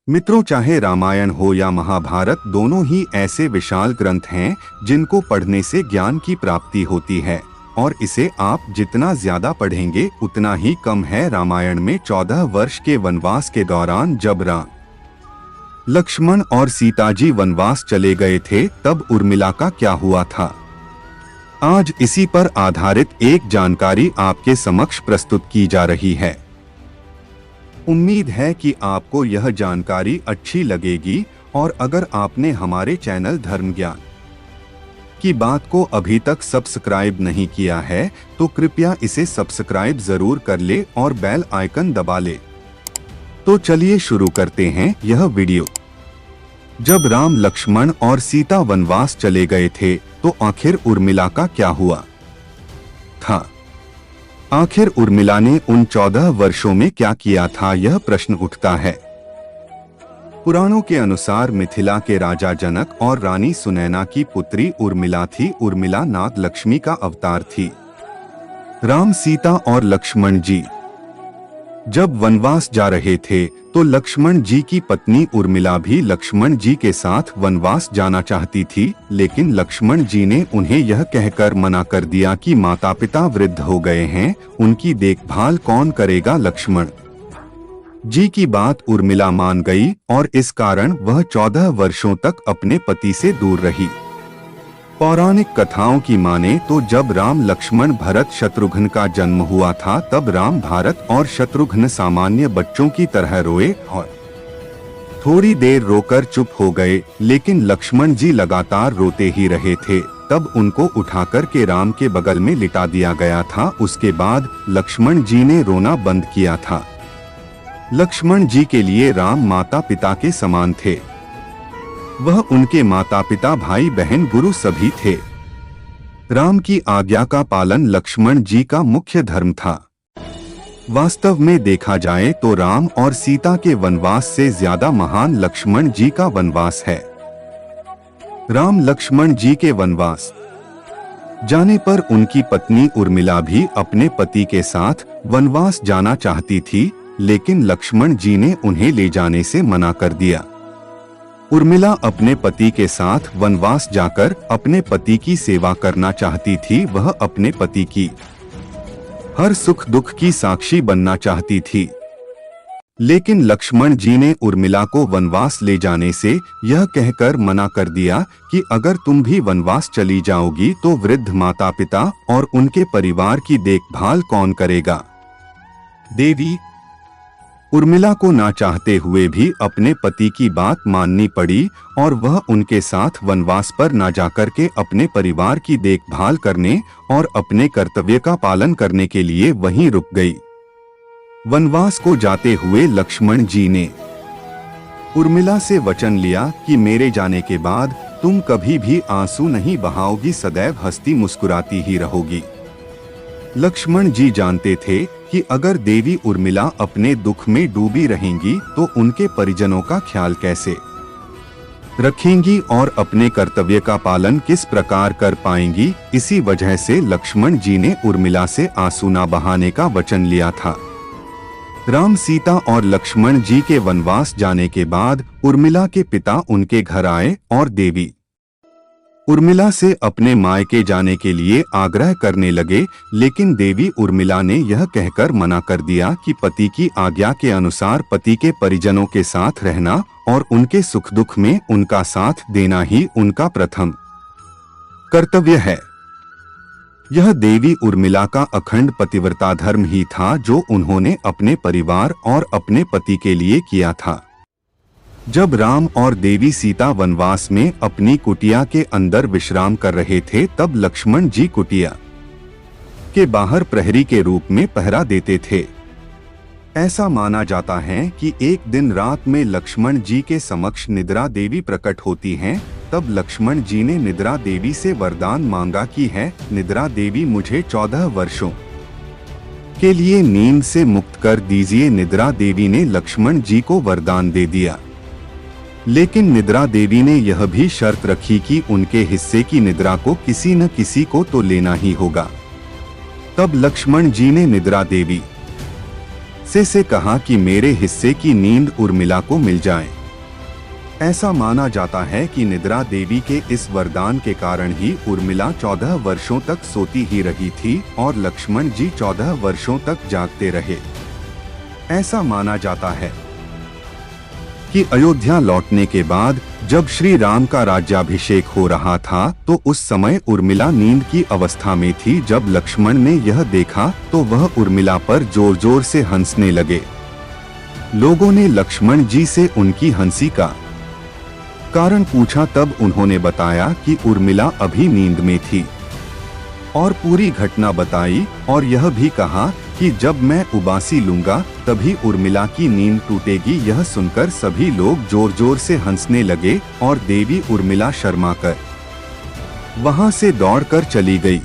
मित्रों, चाहे रामायण हो या महाभारत, दोनों ही ऐसे विशाल ग्रंथ हैं जिनको पढ़ने से ज्ञान की प्राप्ति होती है और इसे आप जितना ज्यादा पढ़ेंगे उतना ही कम है। रामायण में 14 वर्ष के वनवास के दौरान जब राम, लक्ष्मण और सीता जी वनवास चले गए थे तब उर्मिला का क्या हुआ था, आज इसी पर आधारित एक जानकारी आपके समक्ष प्रस्तुत की जा रही है। उम्मीद है कि आपको यह जानकारी अच्छी लगेगी और अगर आपने हमारे चैनल धर्म ज्ञान की बात को अभी तक सब्सक्राइब नहीं किया है तो कृपया इसे सब्सक्राइब जरूर कर ले और बेल आइकन दबा ले। तो चलिए शुरू करते हैं यह वीडियो। जब राम, लक्ष्मण और सीता वनवास चले गए थे तो आखिर उर्मिला का क्या हुआ था? आखिर उर्मिला ने उन 14 वर्षों में क्या किया था, यह प्रश्न उठता है। पुराणों के अनुसार मिथिला के राजा जनक और रानी सुनैना की पुत्री उर्मिला थी। उर्मिला नाग लक्ष्मी का अवतार थी। राम, सीता और लक्ष्मण जी जब वनवास जा रहे थे तो लक्ष्मण जी की पत्नी उर्मिला भी लक्ष्मण जी के साथ वनवास जाना चाहती थी, लेकिन लक्ष्मण जी ने उन्हें यह कहकर मना कर दिया कि माता पिता वृद्ध हो गए हैं, उनकी देखभाल कौन करेगा। लक्ष्मण जी की बात उर्मिला मान गई और इस कारण वह 14 वर्षों तक अपने पति से दूर रही। पौराणिक कथाओं की माने तो जब राम, लक्ष्मण, भरत, शत्रुघ्न का जन्म हुआ था तब राम, भारत और शत्रुघ्न सामान्य बच्चों की तरह रोए और थोड़ी देर रोकर चुप हो गए, लेकिन लक्ष्मण जी लगातार रोते ही रहे थे। तब उनको उठाकर के राम के बगल में लिटा दिया गया था। उसके बाद लक्ष्मण जी ने रोना बंद किया था। लक्ष्मण जी के लिए राम माता पिता के समान थे। वह उनके माता पिता, भाई बहन, गुरु सभी थे। राम की आज्ञा का पालन लक्ष्मण जी का मुख्य धर्म था। वास्तव में देखा जाए तो राम और सीता के वनवास से ज्यादा महान लक्ष्मण जी का वनवास है। राम, लक्ष्मण जी के वनवास जाने पर उनकी पत्नी उर्मिला भी अपने पति के साथ वनवास जाना चाहती थी, लेकिन लक्ष्मण जी ने उन्हें ले जाने से मना कर दिया। उर्मिला अपने पति के साथ वनवास जाकर अपने पति की सेवा करना चाहती थी। वह अपने पति की हर सुख दुख की साक्षी बनना चाहती थी, लेकिन लक्ष्मण जी ने उर्मिला को वनवास ले जाने से यह कहकर मना कर दिया कि अगर तुम भी वनवास चली जाओगी तो वृद्ध माता पिता और उनके परिवार की देखभाल कौन करेगा। देवी उर्मिला को ना चाहते हुए भी अपने पति की बात माननी पड़ी और वह उनके साथ वनवास पर ना जाकर के अपने परिवार की देखभाल करने और अपने कर्तव्य का पालन करने के लिए वहीं रुक गई। वनवास को जाते हुए लक्ष्मण जी ने उर्मिला से वचन लिया कि मेरे जाने के बाद तुम कभी भी आंसू नहीं बहाओगी, सदैव हंसती मुस्कुराती ही रहोगी। लक्ष्मण जी जानते थे कि अगर देवी उर्मिला अपने दुख में डूबी रहेंगी तो उनके परिजनों का ख्याल कैसे रखेंगी और अपने कर्तव्य का पालन किस प्रकार कर पाएंगी। इसी वजह से लक्ष्मण जी ने उर्मिला से आंसू न बहाने का वचन लिया था। राम, सीता और लक्ष्मण जी के वनवास जाने के बाद उर्मिला के पिता उनके घर आए और देवी उर्मिला से अपने मायके जाने के लिए आग्रह करने लगे, लेकिन देवी उर्मिला ने यह कहकर मना कर दिया कि पति की आज्ञा के अनुसार पति के परिजनों के साथ रहना और उनके सुख दुख में उनका साथ देना ही उनका प्रथम कर्तव्य है। यह देवी उर्मिला का अखंड पतिव्रता धर्म ही था जो उन्होंने अपने परिवार और अपने पति के लिए किया था। जब राम और देवी सीता वनवास में अपनी कुटिया के अंदर विश्राम कर रहे थे तब लक्ष्मण जी कुटिया के बाहर प्रहरी के रूप में पहरा देते थे। ऐसा माना जाता है कि एक दिन रात में लक्ष्मण जी के समक्ष निद्रा देवी प्रकट होती हैं। तब लक्ष्मण जी ने निद्रा देवी से वरदान मांगा कि है निद्रा देवी, मुझे 14 वर्षों के लिए नींद से मुक्त कर दीजिए। निद्रा देवी ने लक्ष्मण जी को वरदान दे दिया, लेकिन निद्रा देवी ने यह भी शर्त रखी कि उनके हिस्से की निद्रा को किसी न किसी को तो लेना ही होगा। तब लक्ष्मण जी ने निद्रा देवी से कहा कि मेरे हिस्से की नींद उर्मिला को मिल जाए। ऐसा माना जाता है कि निद्रा देवी के इस वरदान के कारण ही उर्मिला 14 वर्षों तक सोती ही रही थी और लक्ष्मण जी 14 वर्षों तक जागते रहे। ऐसा माना जाता है कि अयोध्या लौटने के बाद जब श्री राम का राज्याभिषेक हो रहा था तो उस समय उर्मिला नींद की अवस्था में थी। जब लक्ष्मण ने यह देखा तो वह उर्मिला पर जोर जोर से हंसने लगे। लोगों ने लक्ष्मण जी से उनकी हंसी का कारण पूछा, तब उन्होंने बताया कि उर्मिला अभी नींद में थी और पूरी घटना बताई और यह भी कहा कि जब मैं उबासी लूंगा तभी उर्मिला की नींद टूटेगी। यह सुनकर सभी लोग जोर जोर से हंसने लगे और देवी उर्मिला शर्माकर वहां से दौड़कर चली गई।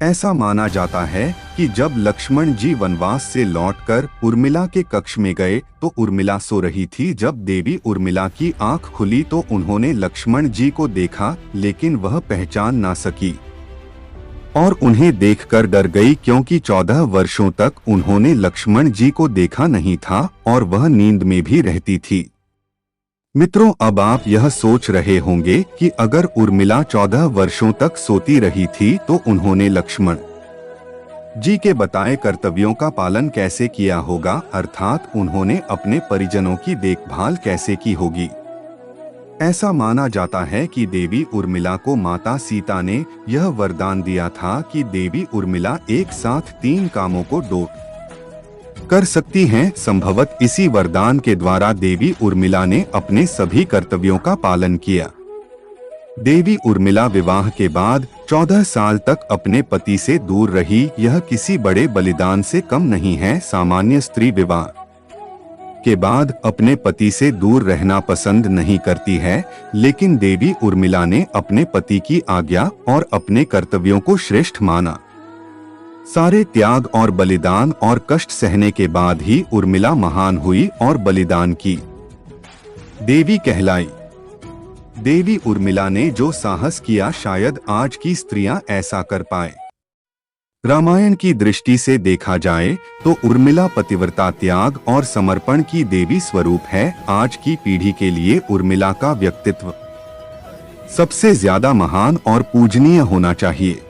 ऐसा माना जाता है कि जब लक्ष्मण जी वनवास से लौटकर उर्मिला के कक्ष में गए तो उर्मिला सो रही थी। जब देवी उर्मिला की आंख खुली तो उन्होंने लक्ष्मण जी को देखा, लेकिन वह पहचान ना सकी और उन्हें देखकर डर गई, क्योंकि 14 वर्षों तक उन्होंने लक्ष्मण जी को देखा नहीं था और वह नींद में भी रहती थी। मित्रों, अब आप यह सोच रहे होंगे कि अगर उर्मिला 14 वर्षों तक सोती रही थी तो उन्होंने लक्ष्मण जी के बताए कर्तव्यों का पालन कैसे किया होगा, अर्थात उन्होंने अपने परिजनों की देखभाल कैसे की होगी। ऐसा माना जाता है कि देवी उर्मिला को माता सीता ने यह वरदान दिया था कि देवी उर्मिला एक साथ 3 कामों को कर सकती हैं। संभवत इसी वरदान के द्वारा देवी उर्मिला ने अपने सभी कर्तव्यों का पालन किया। देवी उर्मिला विवाह के बाद 14 साल तक अपने पति से दूर रही। यह किसी बड़े बलिदान से कम नहीं है। सामान्य स्त्री विवाह के बाद अपने पति से दूर रहना पसंद नहीं करती है, लेकिन देवी उर्मिला ने अपने पति की आज्ञा और अपने कर्तव्यों को श्रेष्ठ माना। सारे त्याग और बलिदान और कष्ट सहने के बाद ही उर्मिला महान हुई और बलिदान की देवी कहलाई। देवी उर्मिला ने जो साहस किया शायद आज की स्त्रियां ऐसा कर पाए। रामायण की दृष्टि से देखा जाए तो उर्मिला पतिव्रता, त्याग और समर्पण की देवी स्वरूप है। आज की पीढ़ी के लिए उर्मिला का व्यक्तित्व सबसे ज्यादा महान और पूजनीय होना चाहिए।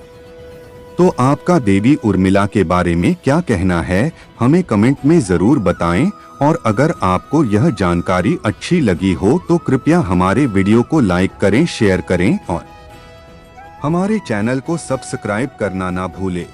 तो आपका देवी उर्मिला के बारे में क्या कहना है, हमें कमेंट में जरूर बताएं। और अगर आपको यह जानकारी अच्छी लगी हो तो कृपया हमारे वीडियो को लाइक करें, शेयर करें और हमारे चैनल को सब्सक्राइब करना ना भूलें।